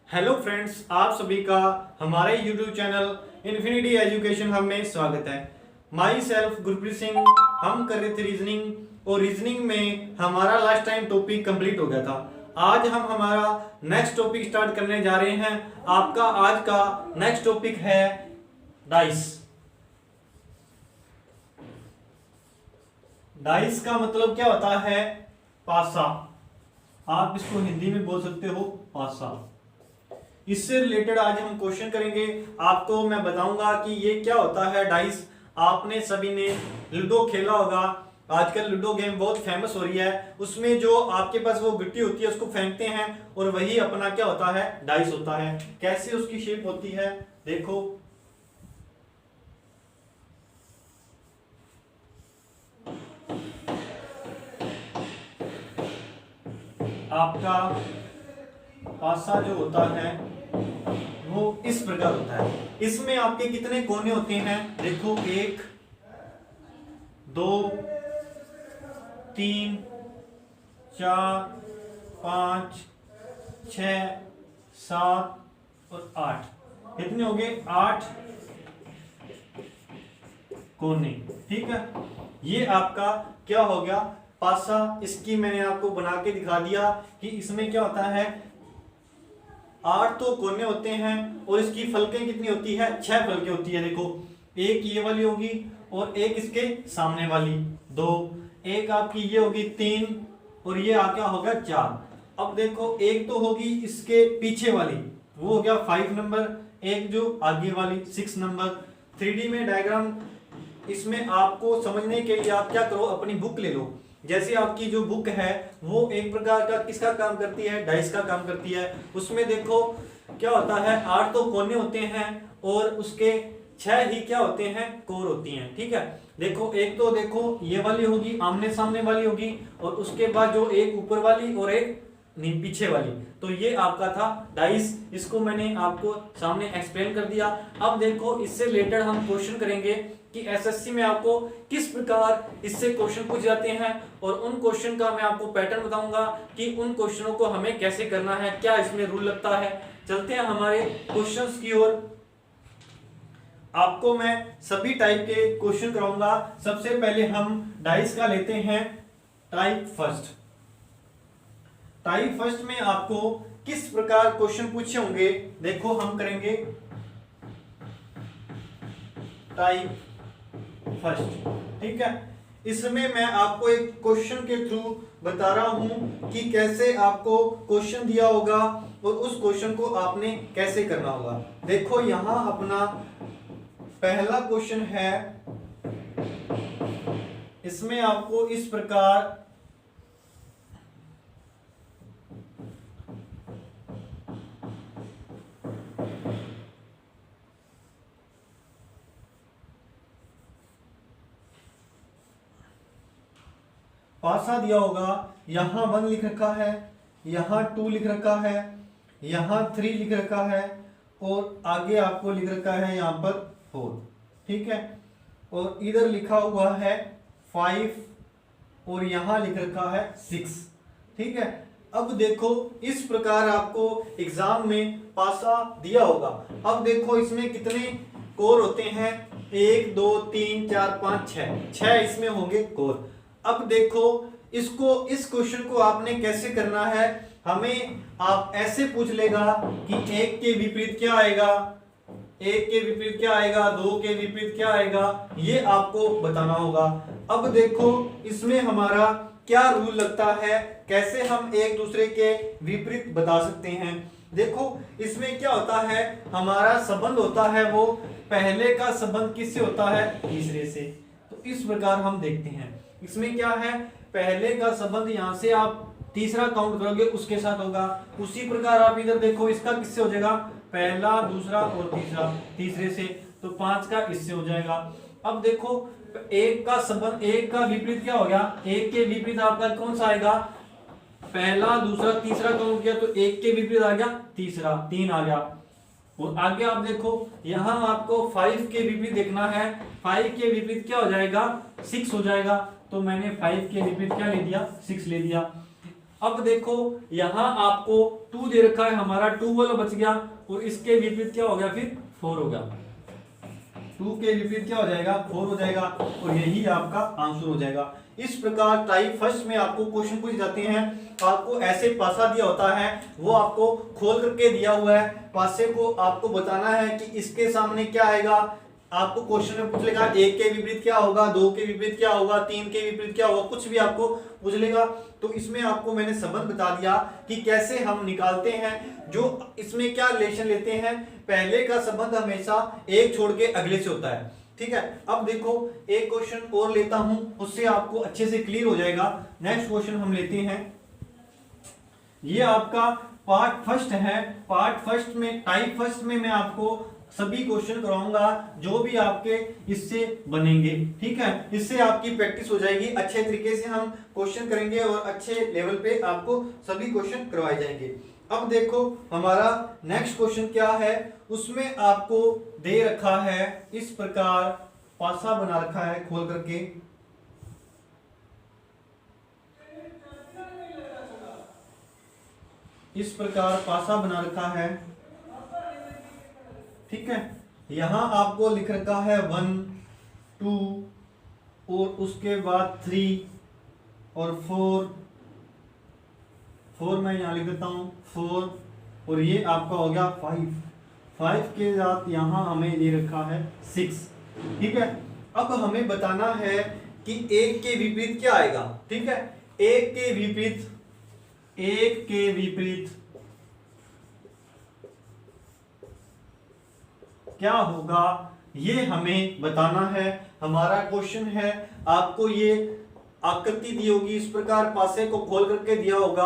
Hello friends, आप सभी का हमारे YouTube channel infinity education hub में स्वागत है। My self Gurpreet Singh. हम कर रहे थे रीजनिंग और रीजनिंग में हमारा लास्ट टाइम टॉपिक कंप्लीट हो गया था। आज हम हमारा नेक्स्ट टॉपिक स्टार्ट करने जा रहे हैं। आपका आज का नेक्स्ट टॉपिक है डाइस। डाइस का मतलब क्या होता है? पासा। आप इसको हिंदी में बोल सकते हो पासा। इससे रिलेटेड आज हम क्वेश्चन करेंगे। आपको मैं बताऊंगा कि ये क्या होता है डाइस। आपने सभी ने लूडो खेला होगा। आजकल लूडो गेम बहुत फेमस हो रही है। उसमें जो आपके पास वो गिट्टी होती है उसको फेंकते हैं और वही अपना क्या होता है? डाइस होता है। कैसे उसकी शेप होती है देखो। आपका पासा जो होता है वो इस प्रकार होता है। इसमें आपके कितने कोने होते हैं? देखो, 1 2 3 4 5 6 7 और 8। कितने हो गए? 8 कोने। ठीक है, ये आपका क्या हो गया? पासा। इसकी मैंने आपको बना के दिखा दिया कि इसमें क्या होता है। 8 तो कोने होते हैं और इसकी फलकें कितनी होती है? 6 फलकें होती है। देखो, एक ये वाली होगी और एक इसके सामने वाली 2, एक आपकी ये होगी 3 और ये क्या होगा 4। अब देखो, एक तो होगी इसके पीछे वाली, वो हो गया 5 नंबर। एक जो आगे वाली 6 नंबर। 3D में डायग्राम इसमें आपको समझने के लिए आप क्या करो, अपनी बुक ले लो। जैसे आपकी जो बुक है वो एक प्रकार का किसका काम करती है? डाइस का काम करती है। उसमें देखो क्या होता है, 8 तो कोने होते हैं और उसके 6 ही क्या होते हैं? कोर होती हैं। ठीक है, देखो, एक तो देखो ये वाली होगी, आमने सामने वाली होगी, और उसके बाद जो एक ऊपर वाली और एक पीछे वाली। तो ये आपका था डाइस। इसको मैंने आपको सामने एक्सप्लेन कर दिया। अब देखो, इससे रिलेटेड हम क्वेश्चन करेंगे कि एसएससी में आपको किस प्रकार इससे क्वेश्चन पूछ जाते हैं, और उन क्वेश्चन का मैं आपको पैटर्न बताऊंगा कि उन क्वेश्चनों को हमें कैसे करना है, क्या इसमें रूल लगता है। चलते हैं हमारे क्वेश्चंस की ओर। आपको मैं सभी टाइप के क्वेश्चन कराऊंगा। सबसे पहले हम डाइस का लेते हैं टाइप फर्स्ट। टाइप फर्स्ट में आपको किस प्रकार क्वेश्चन पूछे होंगे देखो, हम करेंगे टाइप फर्स्ट। ठीक है, इसमें मैं आपको एक क्वेश्चन के थ्रू बता रहा हूं कि कैसे आपको क्वेश्चन दिया होगा और उस क्वेश्चन को आपने कैसे करना होगा। देखो, यहां अपना पहला क्वेश्चन है। इसमें आपको इस प्रकार पासा दिया होगा। यहां 1 लिख रखा है, यहां 2 लिख रखा है, यहां 3 लिख रखा है और आगे आपको लिख रखा है यहां पर 4। ठीक है, और इधर लिखा हुआ है 5 और यहां लिख रखा है 6। ठीक है, अब देखो, इस प्रकार आपको एग्जाम में पासा दिया होगा। अब देखो, इसमें कितने कोर होते हैं? 1 2 3 4 5 6 इसमें होंगे कोर। अब देखो, इस क्वेश्चन को आपने कैसे करना है। हमें आप ऐसे पूछ लेगा कि 1 के विपरीत क्या आएगा, 1 के विपरीत क्या आएगा, 2 के विपरीत क्या आएगा, ये आपको बताना होगा। अब देखो, इसमें हमारा क्या रूल लगता है, कैसे हम एक दूसरे के विपरीत बता सकते हैं। देखो, इसमें क्या होता है, हमारा संबंध होता है वो पहले का संबंध किससे होता है? तीसरे से। तो इस प्रकार हम देखते हैं। इसमें क्या है, पहले का संबंध यहां से आप तीसरा काउंट करोगे उसके साथ होगा। उसी प्रकार आप इधर देखो, इसका किससे हो जाएगा? पहला, दूसरा और तीसरा तीसरे से। तो 5 का इससे हो जाएगा। अब देखो, एक का संबंध, एक का विपरीत क्या हो गया? एक के विपरीत आपका कौन सा आएगा? पहला, दूसरा, तीसरा काउंट किया तो एक के विपरीत आ गया तीसरा, 3 आ गया। और आगे आप देखो, यहां आपको 5 के विपरीत देखना है। 5 के विपरीत क्या हो जाएगा? 6 हो जाएगा। तो मैंने 5 के विपरीत क्या ले दिया? 6 ले दिया। अब देखो यहां आपको 2 दे रखा है, हमारा 2 वाला बच गया और इसके विपरीत क्या हो गया, फिर 4 हो गया। 2 के विपरीत क्या हो जाएगा, 4 हो जाएगा और यही आपका आंसर हो जाएगा। इस प्रकार टाइप फर्स्ट में आपको क्वेश्चन पूछ जाते हैं, आपको ऐसे पासा दिया होता है, वो आपको खोल करके दिया हुआ है, पासे को आपको बताना है कि इसके सामने क्या आएगा। आपको क्वेश्चन में पूछ लेगा 1 के विपरीत क्या होगा, 2 के विपरीत क्या होगा, 3 के विपरीत क्या होगा, कुछ भी आपको पूछ लेगा। तो इसमें आपको मैंने संबंध बता दिया कि कैसे हम निकालते हैं। जो इसमें क्या रिलेशन लेते हैं, पहले का संबंध हमेशा एक छोड़ के अगले से होता है, ठीक है। अब देखो एक क्वेश्चन और लेता हूं, उससे आपको अच्छे से क्लियर हो जाएगा। नेक्स्ट क्वेश्चन हम लेते हैं, ये आपका पार्ट फर्स्ट है। पार्ट फर्स्ट में, टाइप फर्स्ट में मैं आपको सभी क्वेश्चन कराऊंगा जो भी आपके इससे बनेंगे, ठीक है। इससे आपकी प्रैक्टिस हो जाएगी, अच्छे तरीके से हम क्वेश्चन करेंगे और अच्छे लेवल पे आपको सभी क्वेश्चन करवाए जाएंगे। अब देखो हमारा नेक्स्ट क्वेश्चन क्या है, उसमें आपको दे रखा है इस प्रकार, पासा बना रखा है खोल करके, इस प्रकार पासा बना रखा है, ठीक है। यहां आपको लिख रखा है 1 2 और उसके बाद 3 और 4 मैं यहां लिख देता हूं 4 और ये आपका हो गया 5 के साथ यहां हमें ये रखा है 6, ठीक है। अब हमें बताना है कि 1 के विपरीत क्या आएगा, ठीक है। 1 के विपरीत क्या होगा ये हमें बताना है। हमारा क्वेश्चन है, आपको ये आकृति दी होगी, इस प्रकार पासे को खोल करके दिया होगा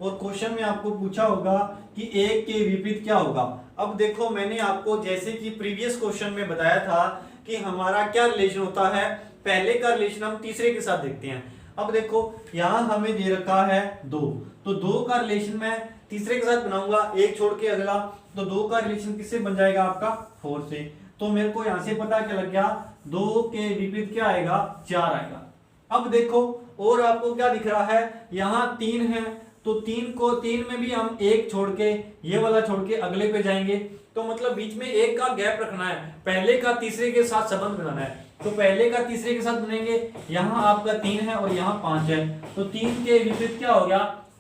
और क्वेश्चन में आपको पूछा होगा कि 1 के विपरीत क्या होगा। अब देखो मैंने आपको जैसे कि प्रीवियस क्वेश्चन में बताया था कि हमारा क्या रिलेशन होता है, पहले का रिलेशन हम तीसरे के साथ देखते हैं। अब देखो यहां हमें दे रखा है 2, तो 2 का रिलेशन मैं तीसरे के साथ बनाऊंगा, एक छोड़ के अगला, तो 2 का रिलेशन किससे बन जाएगा आपका 4 से। तो मेरे को यहां से पता क्या लग गया, 2 के विपरीत क्या आएगा, 4 आएगा। अब देखो और आपको क्या दिख रहा है, यहां 3 है, तो 3 में भी हम एक छोड़ के, ये वाला छोड़ के अगले पे जाएंगे, तो मतलब बीच में एक का गैप रखना है, पहले का तीसरे के साथ संबंध बनाना है। तो पहले का तीसरे के साथ बनेंगे, यहां आपका 3 है और यहां 5 है, तो 3 के विपरीत क्या हो गया,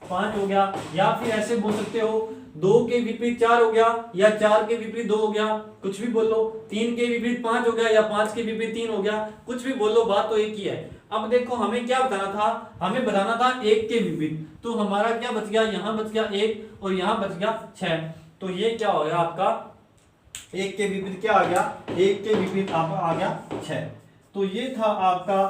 5 हो गया। या फिर ऐसे बोल सकते हो 2 के विपरीत 4 हो गया, या 4 के विपरीत 2 हो गया, कुछ भी बोलो। 3 के विपरीत 5 हो गया, या 5 के विपरीत 3 हो गया, कुछ भी बोलो, बात तो एक ही है। अब देखो हमें क्या बताना था, हमें बताना था 1 के विपरीत, तो हमारा क्या बच गया, यहां बच गया 1 और यहां बच गया 6, तो ये क्या हो गया आपका 1 के विपरीत क्या आ गया, 1 के विपरीत आपका आ गया 6। तो ये था आपका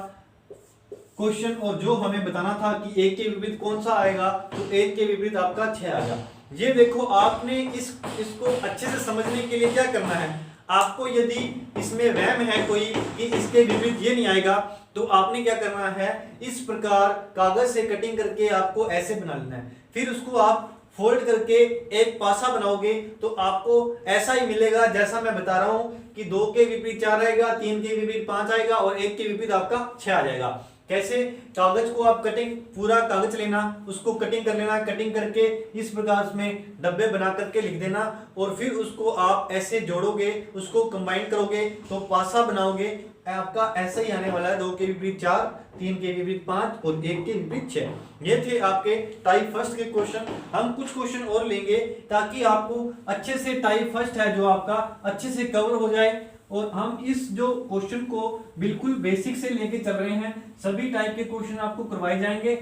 क्वेश्चन, और जो हमें बताना था कि 1 के विपरीत कौन सा आएगा, तो 1 के विपरीत आपका 6 आएगा। ये देखो आपने इसको अच्छे से समझने के लिए क्या करना है, आपको यदि इसमें वहम है कोई कि इसके विपरीत ये नहीं आएगा, तो आपने क्या करना है, इस प्रकार कागज से कटिंग करके आपको ऐसे बना लेना है, फिर उसको आप फोल्ड करके एक पासा बनाओगे, तो आपको ऐसा ही मिलेगा जैसा मैं बता रहा हूं कि 2 के विपरीत 4 आएगा, 3 के विपरीत 5 आएगा और 1 के विपरीत आपका 6 आ जाएगा। कैसे, कागज को आप कटिंग, पूरा कागज लेना, उसको कटिंग कर लेना, कटिंग करके इस प्रकार उसमें डब्बे बना करके लिख देना, और फिर उसको आप ऐसे जोड़ोगे, उसको कंबाइन करोगे तो पासा बनाओगे, आपका ऐसा ही आने वाला है। 2 के विपरीत 4, 3 के विपरीत 5 और 1 के विपरीत 6। ये थे आपके टाइप फर्स्ट के क्वेश्चन। हम कुछ क्वेश्चन और लेंगे ताकि आपको अच्छे से टाइप फर्स्ट है जो आपका अच्छे से कवर हो जाए, और हम इस जो क्वेश्चन को बिल्कुल बेसिक से लेके चल रहे हैं, सभी टाइप के क्वेश्चन आपको करवाए जाएंगे।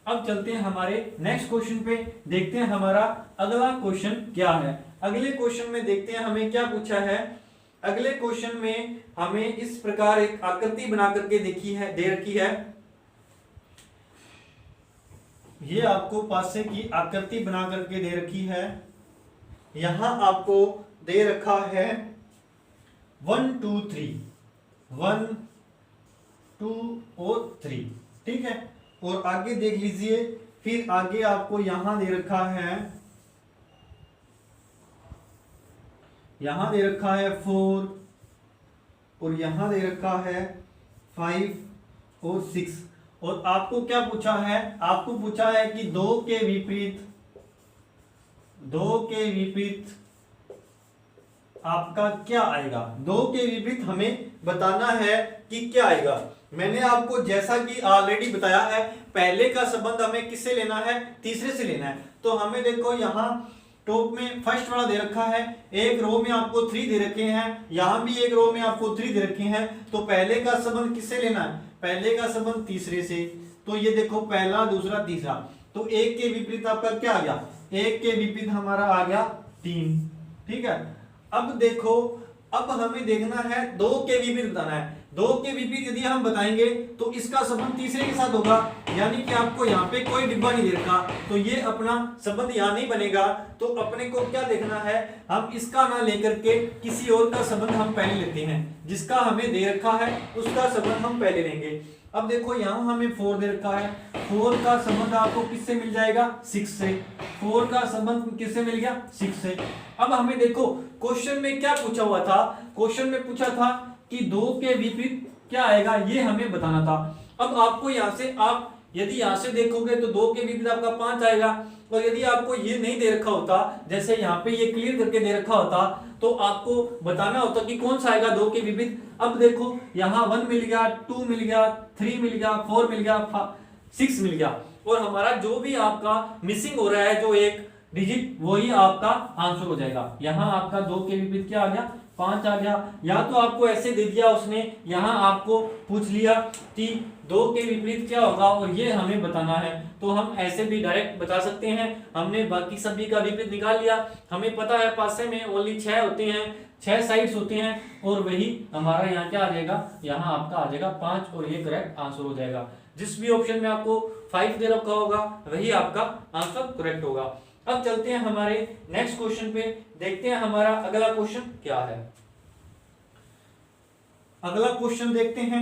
अब चलते हैं हमारे नेक्स्ट क्वेश्चन पे, देखते हैं हमारा अगला क्वेश्चन क्या है। अगले क्वेश्चन में देखते हैं हमें क्या पूछा है। अगले क्वेश्चन में हमें इस प्रकार एक आकृति बना करके दे रखी है, ये आपको पासे की आकृति बना करके दे रखी है। यहां आपको दे रखा है 1 2 3, 1 2 और 3, ठीक है। और आगे देख लीजिए, फिर आगे आपको यहां दे रखा है, यहां दे रखा है 4 और यहां दे रखा है 5 और 6, और आपको क्या पूछा है, आपको पूछा है कि दो के विपरीत आपका क्या आएगा। दो के विपरीत हमें बताना है कि क्या आएगा। मैंने आपको जैसा कि ऑलरेडी बताया है, पहले का संबंध हमें किससे लेना है, तीसरे से लेना है। तो हमें देखो यहाँ टॉप में फर्स्ट वाला दे रखा है, एक रो में आपको 3 दे रखे हैं, यहां भी एक रो में आपको 3 दे रखे हैं। तो पहले का संबंध किससे लेना है, पहले का संबंध तीसरे से। तो ये देखो पहला, दूसरा, तीसरा। तो एक के विपरीत आपका क्या आ गया, एक के विपरीत हमारा आ गया 3। ठीक है, अब देखो, अब हमें देखना है दो के विपरीत बताना है। दो के विपरीत यदि हम बताएंगे तो इसका संबंध तीसरे के साथ होगा, यानी कि आपको यहाँ पे कोई डिब्बा नहीं दे रखा, तो ये अपना संबंध यहाँ नहीं बनेगा। तो अपने को क्या देखना है, हम इसका ना लेकर के किसी और का संबंध हम पहले लेते हैं, जिसका हमें दे रखा है उसका संबंध हम पहले लेंगे। अब देखो यहाँ हमें 4 दे रखा है, 4 का संबंध आपको किससे मिल जाएगा, 6 से। 4 का संबंध किससे मिल गया, 6 से। अब हमें देखो क्वेश्चन में क्या पूछा हुआ था, क्वेश्चन में पूछा था कि दो के विपरीत क्या आएगा, ये हमें बताना था। अब आपको यहां से, आप यदि यहां से देखोगे तो दो के विपरीत आपका 5 आएगा, और यदि आपको ये नहीं दे रखा होता, जैसे यहाँ पे ये क्लियर करके दे रखा होता, तो आपको बताना होता कि कौन सा आएगा दो के विपरीत। अब देखो यहाँ 1 मिल गया, 2 मिल गया, 3 मिल गया, 4 मिल गया, 6 मिल गया, और हमारा जो भी आपका मिसिंग हो रहा है जो एक डिजिट, वही आपका आंसर हो जाएगा। यहाँ आपका दो के विपरीत क्या आ गया, 5 आ गया। या तो आपको ऐसे दे दिया उसने, यहाँ आपको पूछ लिया कि दो के विपरीत क्या होगा और ये हमें बताना है, तो हम ऐसे भी डायरेक्ट बता सकते हैं। हमने बाकी सभी का विपरीत निकाल लिया, हमें पता है पासे में ओनली 6 होते हैं, 6 साइड्स होते हैं, और वही हमारा यहाँ क्या आ जाएगा, यहाँ आपका आ जाएगा 5, और ये करेक्ट आंसर हो जाएगा। जिस भी ऑप्शन में आपको 5 दे रखा होगा वही आपका आंसर करेक्ट होगा। अब चलते हैं हमारे नेक्स्ट क्वेश्चन पे, देखते हैं हमारा अगला क्वेश्चन क्या है। अगला क्वेश्चन देखते हैं।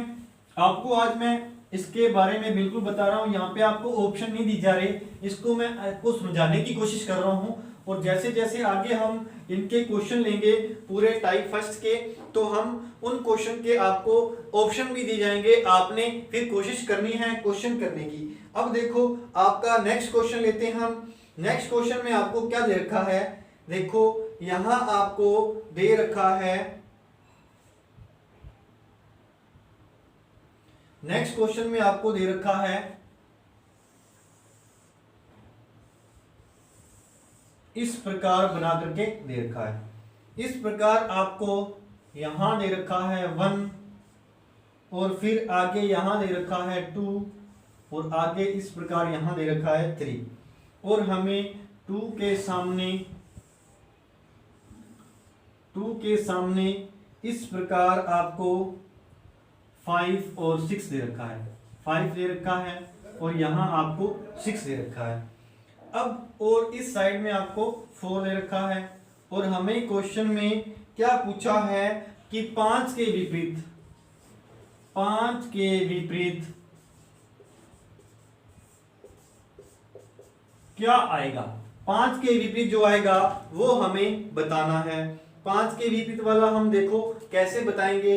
आपको आज मैं इसके बारे में बिल्कुल बता रहा हूं, यहाँ पे आपको ऑप्शन नहीं दी जा रही, इसको मैं आपको समझाने की कोशिश कर रहा हूं। और जैसे जैसे आगे हम इनके क्वेश्चन लेंगे पूरे टाइप फर्स्ट के, तो हम उन क्वेश्चन के आपको ऑप्शन भी दी जाएंगे, आपने फिर कोशिश करनी है क्वेश्चन करने की। अब देखो आपका नेक्स्ट क्वेश्चन लेते हैं हम। नेक्स्ट क्वेश्चन में आपको क्या दे रखा है, देखो यहां आपको दे रखा है, नेक्स्ट क्वेश्चन में आपको दे रखा है इस प्रकार बना करके दे रखा है। इस प्रकार आपको यहां दे रखा है 1, और फिर आगे यहां दे रखा है 2, और आगे इस प्रकार यहां दे रखा है 3, और हमें 2 के सामने इस प्रकार आपको 5 और 6 दे रखा है, 5 दे रखा है, और यहां आपको 6 दे रखा है। अब और इस साइड में आपको 4 दे रखा है, और हमें क्वेश्चन में क्या पूछा है कि 5 के विपरीत क्या आएगा। 5 के विपरीत जो आएगा वो हमें बताना है। 5 के विपरीत वाला हम देखो कैसे बताएंगे।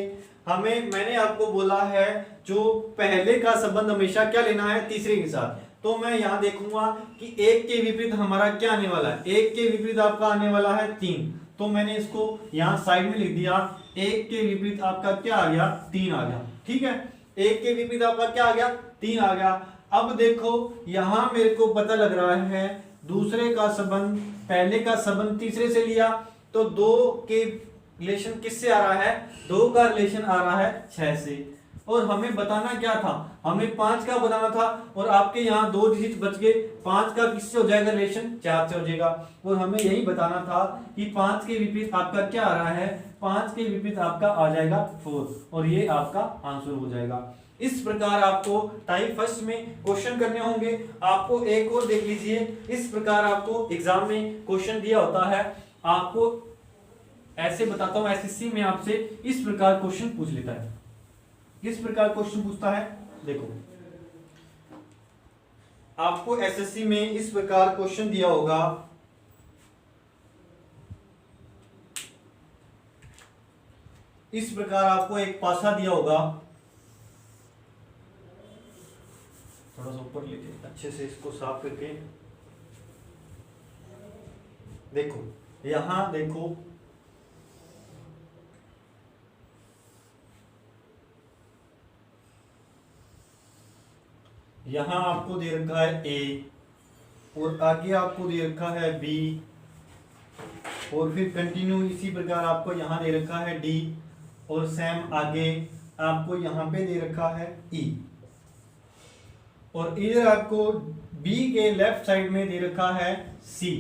मैंने आपको बोला है जो पहले का संबंध हमेशा क्या लेना है, तीसरे के साथ। तो मैं यहां देखूंगा कि 1 के विपरीत हमारा क्या आने वाला है, 1 के विपरीत आपका आने वाला है 3, तो मैंने इसको यहां साइड में लिख दिया। 1 के विपरीत आपका क्या आ गया, 3 आ गया। ठीक है, 1 के विपरीत आपका क्या आ गया, 3 आ गया। अब देखो यहां मेरे को पता लग रहा है दूसरे का संबंध पहले का संबंध तीसरे से लिया, तो 2 के रिलेशन किससे आ रहा है, 2 का रिलेशन आ रहा है 6 से। और हमें बताना क्या था, हमें 5 का बताना था, और आपके यहाँ 2 डिजिट बच गए। 5 का किससे हो जाएगा रिलेशन, 4 से हो जाएगा। और हमें यही बताना था कि 5 के विपरीत आपका क्या आ रहा है, 5 के विपरीत आपका आ जाएगा 4, और ये आपका आंसर हो जाएगा। इस प्रकार आपको टाइप फर्स्ट में क्वेश्चन करने होंगे। आपको एक और देख लीजिए, इस प्रकार आपको एग्जाम में क्वेश्चन दिया होता है। आपको ऐसे बताता हूं, एसएससी में आपसे इस प्रकार क्वेश्चन पूछ लेता है। किस प्रकार क्वेश्चन पूछता है, देखो आपको एसएससी में इस प्रकार क्वेश्चन दिया होगा। इस प्रकार आपको एक पासा दिया होगा, थोड़ा सा ऊपर लेके अच्छे से इसको साफ करके देखो, यहां देखो यहां आपको दे रखा है ए, और आगे आपको दे रखा है बी, और फिर कंटिन्यू इसी प्रकार आपको यहाँ दे रखा है डी, और सेम आगे आपको यहाँ पे दे रखा है ई, और इधर आपको बी के लेफ्ट साइड में दे रखा है सी,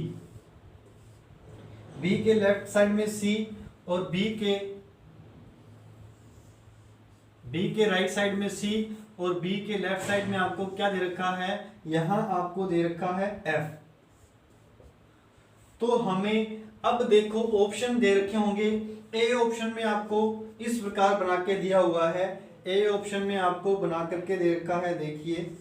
बी के लेफ्ट साइड में सी, और बी के राइट साइड में सी, और बी के लेफ्ट साइड में आपको क्या दे रखा है, यहां आपको दे रखा है एफ। तो हमें अब देखो ऑप्शन दे रखे होंगे, ए ऑप्शन में आपको इस प्रकार बना के दिया हुआ है, ए ऑप्शन में आपको बना करके दे रखा है, देखिए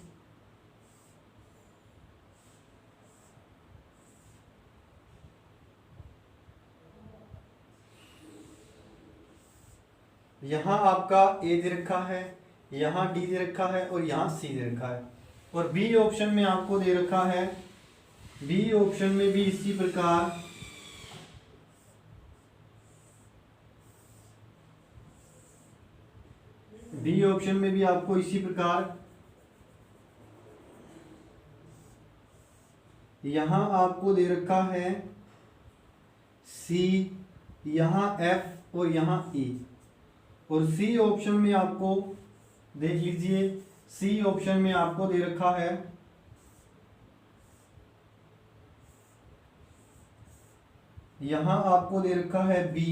यहां आपका ए दे रखा है, यहां डी दे रखा है, और यहां सी दे रखा है, और बी ऑप्शन में आपको दे रखा है, बी ऑप्शन में भी इसी प्रकार बी ऑप्शन में भी आपको इसी प्रकार यहां आपको दे रखा है सी, यहां एफ, और यहां ई, और सी ऑप्शन में आपको देख लीजिए, सी ऑप्शन में आपको दे रखा है यहां आपको दे रखा है बी,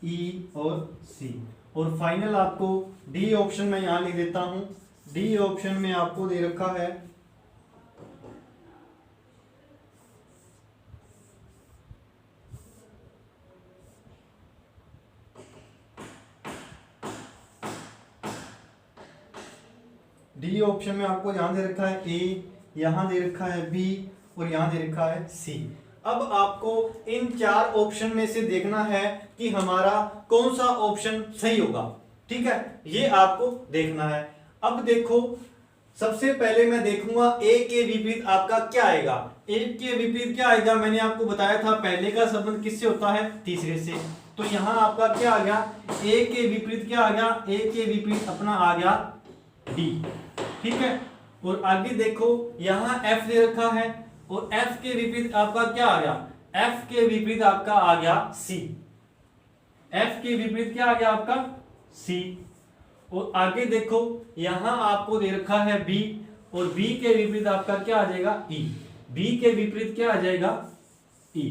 ई और सी, और फाइनल आपको डी ऑप्शन में यहां लिख देता हूं, डी ऑप्शन में आपको दे रखा है डी ऑप्शन में आपको यहां दे रखा है ए, यहां दे रखा है बी, और यहां दे रखा है सी। अब आपको इन चार ऑप्शन में से देखना है कि हमारा कौन सा ऑप्शन सही होगा, ठीक है, ये आपको देखना है। अब देखो, सबसे पहले मैं देखूंगा ए के विपरीत आपका क्या आएगा, ए के विपरीत क्या आएगा, मैंने आपको बताया था पहले का संबंध किससे होता है, तीसरे से। तो यहां आपका क्या आ गया, ए के विपरीत क्या आ गया, ए के विपरीत अपना आ गया डी, ठीक है। और आगे देखो यहां एफ दे रखा है, और एफ के विपरीत आपका क्या आ गया, एफ के विपरीत आपका आ गया सी, एफ के विपरीत क्या आ गया आपका सी। और आगे देखो यहां आपको दे रखा है बी, और बी के विपरीत आपका क्या आ जाएगा ई, बी के विपरीत क्या आ जाएगा ई।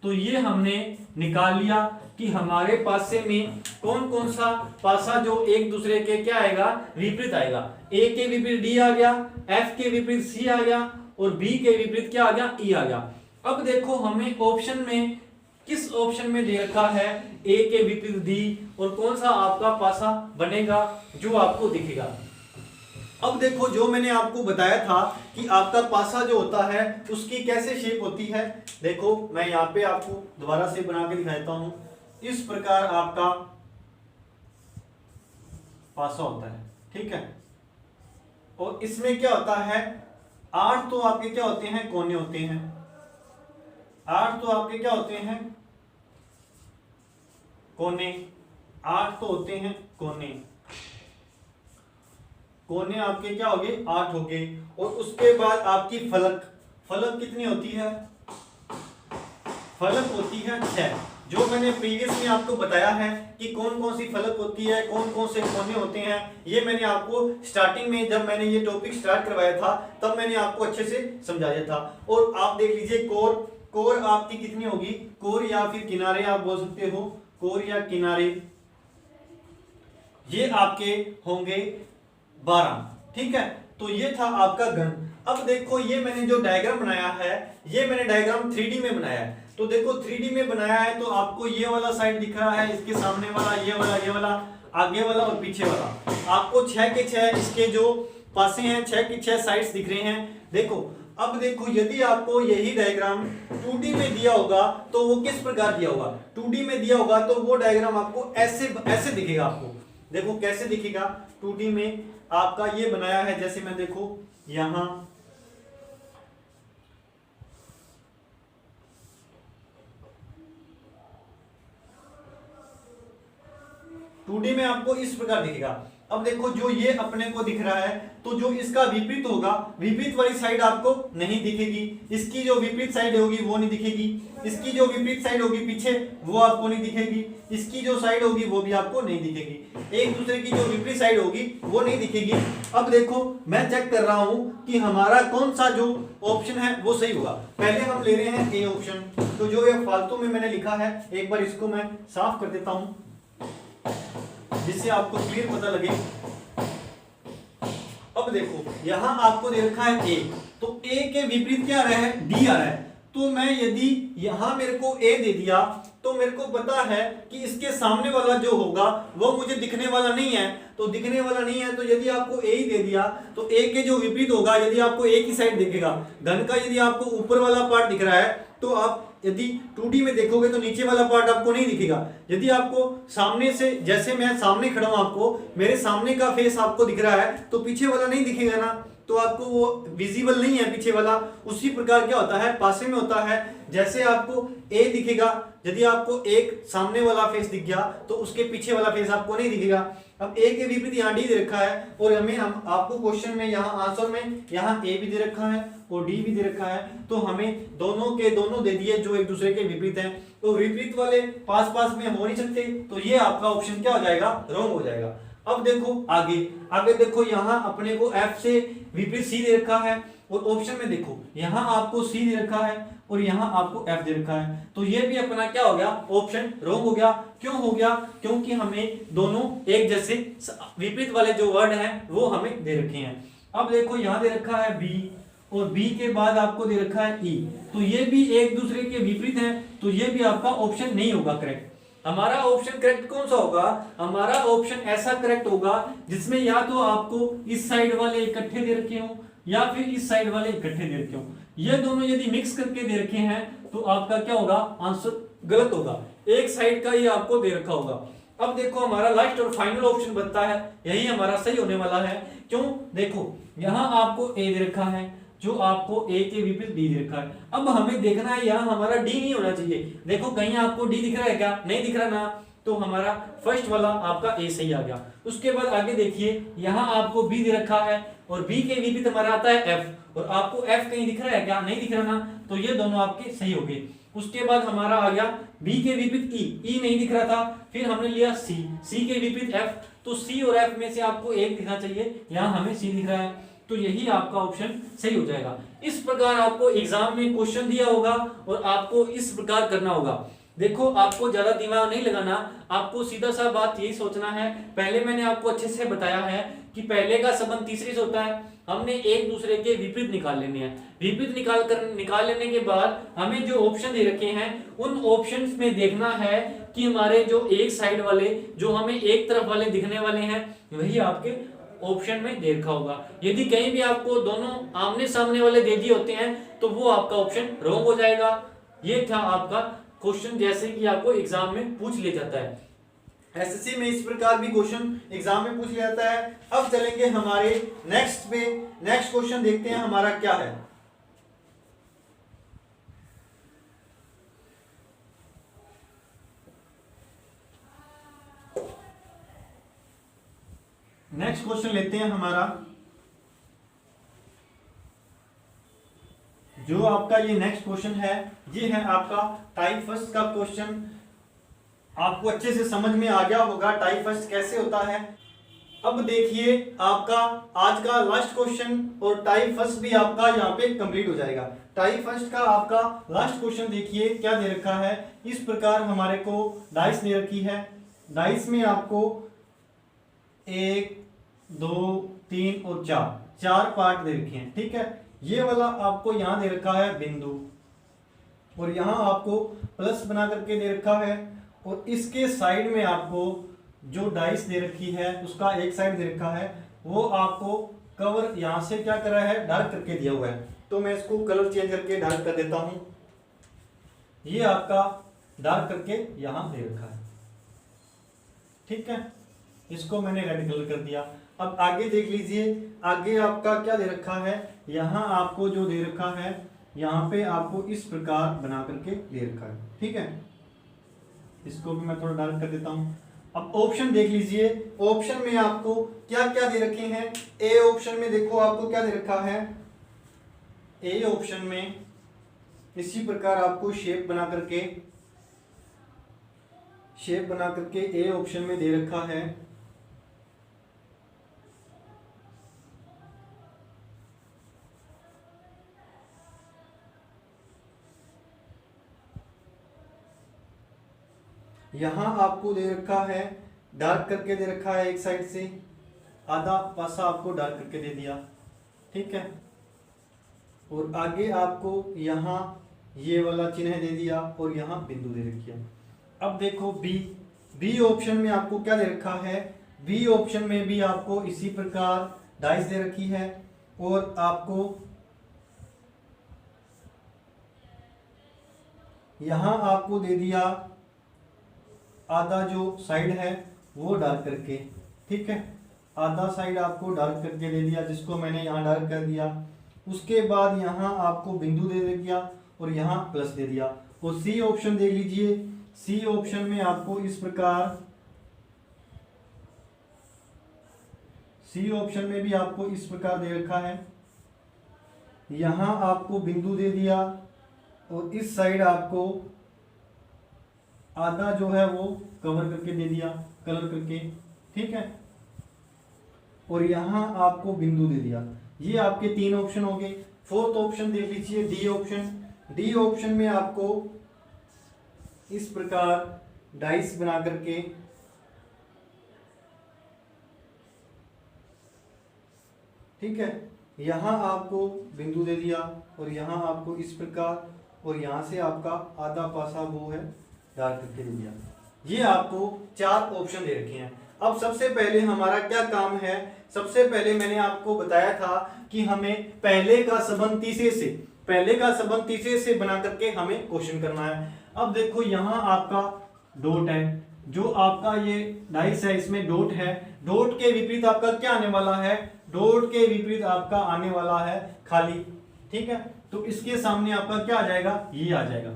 तो ये हमने निकाल लिया कि हमारे पासे में कौन कौन सा पासा जो एक दूसरे के क्या आएगा, विपरीत आएगा। ए के विपरीत डी आ गया, एफ के विपरीत सी आ गया, और बी के विपरीत क्या आ गया, ई आ गया। अब देखो हमें ऑप्शन में किस ऑप्शन में दे रखा है ए के विपरीत डी, और कौन सा आपका पासा बनेगा जो आपको दिखेगा। अब देखो जो मैंने आपको बताया था कि आपका पासा जो होता है उसकी कैसे शेप होती है, देखो मैं यहाँ पे आपको दोबारा से बना के दिखा देता हूं। इस प्रकार आपका पासा होता है, ठीक है, और इसमें क्या होता है, 8 तो आपके क्या होते हैं, कोने होते हैं, 8 तो आपके क्या होते हैं, कोने, 8 तो होते हैं कोने, कोने आपके क्या हो गए, 8 हो गए। और उसके बाद आपकी फलक, फलक कितनी होती है, फलक होती है 6, जो मैंने प्रीवियस में आपको बताया है कि कौन कौन सी फलक होती है, कौन कौन से कोने होते हैं, ये मैंने आपको स्टार्टिंग में जब मैंने ये टॉपिक स्टार्ट करवाया था तब मैंने आपको अच्छे से समझाया था। और आप देख लीजिए कोर, कोर आपकी कितनी होगी, कोर या फिर किनारे आप बोल सकते हो, कोर या किनारे ये आपके होंगे 12, ठीक है। तो ये था आपका घन। अब देखो ये मैंने जो डायग्राम बनाया है, ये मैंने डायग्राम 3D में बनाया है। तो देखो 3D में बनाया है तो आपको ये वाला साइड दिख रहा है, इसके सामने वाला, ये वाला, आगे वाला और पीछे वाला। आपको 6 के 6 इसके जो पासे हैं, 6 की 6 साइड्स दिख रहे हैं। देखो अब देखो यदि आपको यही डायग्राम 2D में दिया होगा तो वो किस प्रकार दिया होगा, 2D में दिया होगा तो वो डायग्राम आपको ऐसे दिखेगा। आपको देखो कैसे दिखेगा, 2D में आपका ये बनाया है, जैसे मैं देखो यहाँ 2D में आपको इस प्रकार दिखेगा। अब देखो जो ये अपने को दिख रहा है, तो जो इसका विपरीत होगा, विपरीत वाली साइड आपको नहीं दिखेगी, इसकी जो विपरीत साइड होगी वो नहीं दिखेगी, इसकी जो विपरीत साइड होगी पीछे वो आपको नहीं दिखेगी, इसकी जो साइड होगी वो भी आपको नहीं दिखेगी, एक दूसरे की जो विपरीत साइड होगी वो नहीं दिखेगी। अब देखो मैं चेक कर रहा हूं कि हमारा कौन सा जो ऑप्शन है वो सही होगा। पहले हम ले रहे हैं ए ऑप्शन, तो जो ये फालतू में मैंने लिखा है एक बार इसको मैं साफ कर देता हूं जिससे आपको क्लियर पता लगे। अब देखो यहां आपको दे रखा है ए, तो ए के विपरीत क्या आ रहा है, डी आ रहा है। तो मैं यदि यहां मेरे को ए दे दिया तो मेरे को पता है कि इसके सामने वाला जो होगा वो मुझे दिखने वाला नहीं है, तो दिखने वाला नहीं है तो यदि आपको ए ही दे दिया तो ए के जो विपरीत होगा, यदि आपको ए की साइड दिखेगा, घन का यदि आपको ऊपर वाला पार्ट दिख रहा है तो आप यदि 2D में देखोगे तो नीचे वाला पार्ट आपको नहीं दिखेगा। यदि आपको सामने से, जैसे मैं सामने खड़ा हूं, आपको मेरे सामने का फेस आपको दिख रहा है तो पीछे वाला नहीं दिखेगा ना, तो आपको वो विजिबल नहीं है पीछे वाला। उसी प्रकार क्या होता है, पासे में होता है, जैसे आपको ए दिखेगा, यदि आपको एक सामने वाला फेस दिख गया तो उसके पीछे वाला फेस आपको नहीं दिखेगा। अब ए के विपरीत यहाँ डी दे रखा है और हमें हम आपको क्वेश्चन में यहाँ आंसर में यहाँ ए भी दे रखा है और डी भी दे रखा है, तो हमें दोनों के दोनों दे दिए जो एक दूसरे के विपरीत हैं, तो विपरीत वाले पास पास में हो नहीं सकते, तो ये आपका ऑप्शन क्या हो जाएगा, रॉन्ग हो जाएगा। अब देखो आगे आगे देखो, यहाँ अपने को एफ से विपरीत सी दे रखा है और ऑप्शन में देखो यहाँ आपको सी दे रखा है और यहाँ आपको एफ दे रखा है, तो ये भी अपना क्या हो गया, ऑप्शन रॉन्ग हो गया। क्यों हो गया, क्योंकि हमें दोनों एक जैसे विपरीत वाले जो वर्ड हैं वो हमें दे रखे हैं। अब देखो यहाँ दे रखा है बी और बी के बाद आपको दे रखा है ई, तो ये भी एक दूसरे के विपरीत हैं, तो ये भी आपका ऑप्शन नहीं होगा करेक्ट। हमारा ऑप्शन करेक्ट कौन सा होगा, हमारा ऑप्शन ऐसा करेक्ट होगा जिसमें या तो आपको इस साइड वाले इकट्ठे दे रखे हो या फिर इस साइड वाले इकट्ठे दे रखे हो, ये दोनों यदि मिक्स करके दे रखे हैं तो आपका क्या होगा, आंसर गलत होगा, एक साइड का ही आपको दे रखा होगा। अब देखो हमारा लास्ट और फाइनल ऑप्शन बनता है, यही हमारा सही होने वाला है। क्यों, देखो यहां आपको ए दे रखा है जो आपको ए के विपरीत डी दे रखा है। अब हमें देखना है यहाँ हमारा डी नहीं होना चाहिए, देखो कहीं आपको डी दिख रहा है क्या, नहीं दिख रहा ना, तो हमारा फर्स्ट वाला आपका ए सही आ गया। उसके बाद आगे देखिए यहाँ आपको बी दे रखा है और बी के विपरीत हमारा आता है एफ, और आपको एफ कहीं दिख रहा है क्या, नहीं दिख रहा ना, तो ये दोनों आपके सही हो गए। उसके बाद हमारा आ गया बी के विपरीत ई नहीं दिख रहा था, फिर हमने लिया सी के विपरीत एफ, तो सी और एफ में से आपको एक दिखना चाहिए, यहाँ हमें सी दिख रहा है, तो यही आपका ऑप्शन सही हो जाएगा। इस प्रकार आपको एग्जाम में क्वेश्चन दिया होगा और आपको इस प्रकार करना होगा। देखो आपको ज्यादा दिमाग नहीं लगाना, आपको सीधा सा बात यही सोचना है। पहले मैंने आपको अच्छे से बताया है कि पहले का संबंध तीसरे से होता है, हमने एक दूसरे के विपरीत निकाल लेने हैं, विपरीत निकाल लेने के बाद हमें जो ऑप्शन दे रखे हैं उन ऑप्शंस में देखना है कि हमारे जो एक साइड वाले, जो हमें एक तरफ वाले दिखने वाले हैं, वही आपके ऑप्शन में दे रखा होगा। यदि कहीं भी आपको दोनों आमने सामने वाले दे दिए होते हैं तो वो आपका ऑप्शन रॉन्ग हो जाएगा। ये था आपका क्वेश्चन, जैसे कि आपको एग्जाम में पूछ लिया जाता है, एसएससी में इस प्रकार भी क्वेश्चन एग्जाम में पूछ लिया जाता है। अब चलेंगे हमारे नेक्स्ट पे, नेक्स्ट क्वेश्चन देखते हैं हमारा क्या है। नेक्स्ट क्वेश्चन लेते हैं हमारा, जो आपका ये नेक्स्ट क्वेश्चन है, ये है आपका टाइप फर्स्ट का क्वेश्चन। आपको अच्छे से समझ में आ गया होगा टाइप फर्स्ट कैसे होता है। अब देखिए आपका आज का लास्ट क्वेश्चन और टाइप फर्स्ट भी आपका यहाँ पे कंप्लीट हो जाएगा। टाइप फर्स्ट का आपका लास्ट क्वेश्चन देखिए क्या दे रखा है। इस प्रकार हमारे को डाइस दे रखी है, डाइस में आपको 1 2 3 और 4 पार्ट दे रखे हैं, ठीक है। ये वाला आपको यहाँ दे रखा है बिंदु और यहाँ आपको प्लस बना करके दे रखा है, और इसके साइड में आपको जो डाइस दे रखी है उसका एक साइड दे रखा है, वो आपको कवर यहाँ से क्या करा है, डार्क करके दिया हुआ है। तो मैं इसको कलर चेंज करके डार्क कर देता हूँ, ये आपका डार्क करके यहाँ दे रखा है, ठीक है। इसको मैंने रेड कलर कर दिया। अब आगे देख लीजिए, आगे आपका क्या दे रखा है, यहाँ आपको जो दे रखा है, यहाँ पे आपको इस प्रकार बना करके दे रखा है। ठीक है, इसको भी मैं थोड़ा डार्क कर देता हूँ। अब ऑप्शन देख लीजिए, ऑप्शन में आपको क्या क्या दे रखे हैं। ए ऑप्शन में देखो आपको क्या दे रखा है, ए ऑप्शन में इसी प्रकार आपको शेप बना करके ए ऑप्शन में दे रखा है। यहां आपको दे रखा है, डार्क करके दे रखा है, एक साइड से आधा पासा आपको डार्क करके दे दिया। ठीक है, और आगे आपको यहाँ ये वाला चिन्ह दे दिया और यहाँ बिंदु दे रखी है। अब देखो बी ऑप्शन में आपको क्या दे रखा है, बी ऑप्शन में भी आपको इसी प्रकार डाइस दे रखी है और आपको यहाँ आपको दे दिया आधा जो साइड है वो डार्क करके। ठीक है, आधा साइड आपको डार्क करके दे दिया, जिसको मैंने यहाँ डार्क कर दिया। उसके बाद यहाँ आपको बिंदु दे दिया और यहाँ प्लस दे दिया। और सी ऑप्शन देख लीजिए, सी ऑप्शन में आपको इस प्रकार, सी ऑप्शन में भी आपको इस प्रकार दे रखा है, यहाँ आपको बिंदु दे दिया और इस साइड आपको आधा जो है वो कवर करके दे दिया, कलर करके। ठीक है, और यहाँ आपको बिंदु दे दिया। ये आपके 3 ऑप्शन हो गए। फोर्थ ऑप्शन देख लीजिए, डी ऑप्शन। डी ऑप्शन में आपको इस प्रकार डाइस बना करके ठीक है, यहाँ आपको बिंदु दे दिया और यहाँ आपको इस प्रकार, और यहाँ से आपका आधा पासा वो है डार्क करके दे दिया। ये आपको 4 ऑप्शन दे रखे हैं। अब सबसे पहले हमारा क्या काम है, सबसे पहले मैंने आपको बताया था कि हमें पहले का संबंध तीसरे से बना करके हमें क्वेश्चन करना है। अब देखो यहाँ आपका डॉट है, जो आपका ये डाइस है इसमें डॉट है, डॉट के विपरीत आपका क्या आने वाला है, डॉट के विपरीत आपका आने वाला है खाली। ठीक है, तो इसके सामने आपका क्या आ जाएगा, ये आ जाएगा।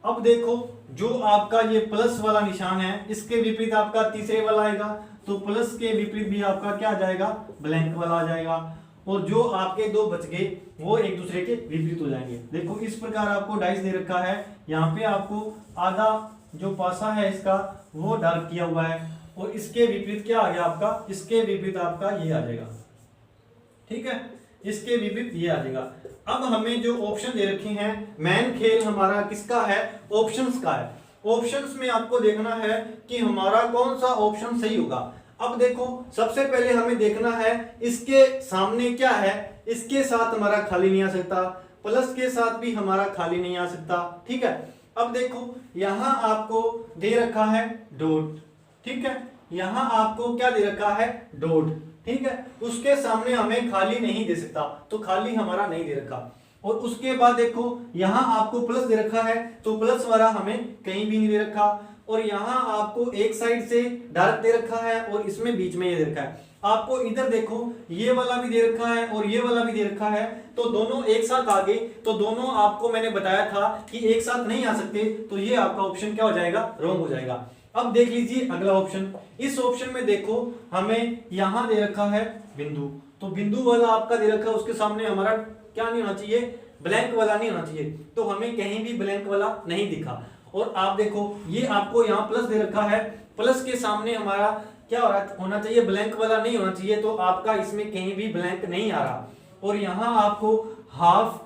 अब देखो जो आपका ये प्लस वाला निशान है, इसके विपरीत आपका तीसरे वाला आएगा, तो प्लस के विपरीत भी आपका क्या आ जाएगा, ब्लैंक वाला आ जाएगा। और जो आपके 2 बच गए वो एक दूसरे के विपरीत हो जाएंगे। देखो इस प्रकार आपको डाइस दे रखा है, यहाँ पे आपको आधा जो पासा है इसका वो डार्क किया हुआ है, और इसके विपरीत क्या आ गया आपका, इसके विपरीत आपका ये आ जाएगा। ठीक है, इसके विपरीत ये आ जाएगा। अब हमें जो ऑप्शन दे रखे हैं, मेन खेल हमारा किसका है, ऑप्शंस का है। ऑप्शंस में आपको देखना है कि हमारा कौन सा ऑप्शन सही होगा। अब देखो सबसे पहले हमें देखना है इसके सामने क्या है, इसके साथ हमारा खाली नहीं आ सकता, प्लस के साथ भी हमारा खाली नहीं आ सकता। ठीक है, अब देखो यहां आपको दे रखा है डॉट। ठीक है, यहां आपको क्या दे रखा है, डॉट। ठीक है, उसके सामने हमें खाली नहीं दे सकता, तो खाली हमारा नहीं दे रखा। और उसके बाद देखो यहां आपको प्लस दे रखा है, तो प्लस वाला हमें कहीं भी नहीं दे रखा। और यहां आपको एक साइड से डार्क दे रखा है और इसमें बीच में ये दे रखा है। आपको इधर देखो ये वाला भी दे रखा है और ये वाला भी दे रखा है, तो दोनों एक साथ आ गए, तो दोनों आपको मैंने बताया था कि एक साथ नहीं आ सकते, तो ये आपका ऑप्शन क्या हो जाएगा, रॉन्ग हो जाएगा। अब देख लीजिए अगला ऑप्शन। इस ऑप्शन में देखो हमें यहां दे रखा है बिंदु, तो बिंदु वाला आपका दे रखा है, उसके सामने हमारा क्या नहीं होना चाहिए, ब्लैंक वाला नहीं होना चाहिए, तो हमें कहीं भी ब्लैंक वाला नहीं दिखा। और आप देखो ये आपको यहाँ प्लस दे रखा है, प्लस के सामने हमारा क्या होना चाहिए, ब्लैंक वाला नहीं होना चाहिए, तो आपका इसमें कहीं भी ब्लैंक नहीं आ रहा। और यहाँ आपको हाफ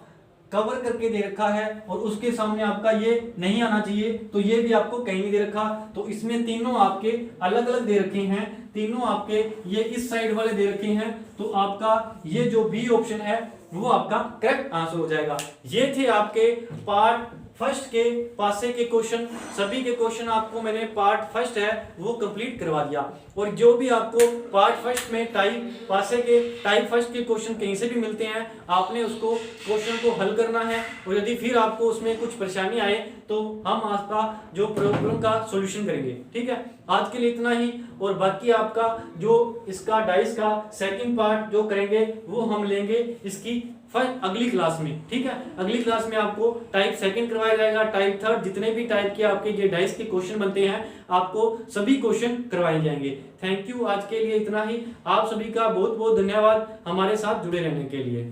कवर करके दे रखा है और उसके सामने आपका ये नहीं आना चाहिए, तो ये भी आपको कहीं नहीं दे रखा। तो इसमें तीनों आपके अलग अलग दे रखे हैं, तीनों आपके ये इस साइड वाले दे रखे हैं, तो आपका ये जो बी ऑप्शन है वो आपका करेक्ट आंसर हो जाएगा। ये थे आपके पार्ट फर्स्ट के पासे के क्वेश्चन, सभी के क्वेश्चन आपको मैंने पार्ट फर्स्ट है वो कंप्लीट करवा दिया। और जो भी आपको पार्ट फर्स्ट में टाइप पासे के टाइप फर्स्ट के क्वेश्चन कहीं से भी मिलते हैं, आपने उसको क्वेश्चन को हल करना है। और यदि फिर आपको उसमें कुछ परेशानी आए तो हम आपका जो प्रॉब्लम का सॉल्यूशन करेंगे। ठीक है, आज के लिए इतना ही। और बाकी आपका जो इसका डाइस का सेकंड पार्ट जो करेंगे वो हम लेंगे इसकी अगली क्लास में। ठीक है, अगली क्लास में आपको टाइप सेकंड करवाया जाएगा, टाइप थर्ड, जितने भी टाइप के आपके ये डाइस के क्वेश्चन बनते हैं आपको सभी क्वेश्चन करवाए जाएंगे। थैंक यू, आज के लिए इतना ही। आप सभी का बहुत बहुत धन्यवाद हमारे साथ जुड़े रहने के लिए।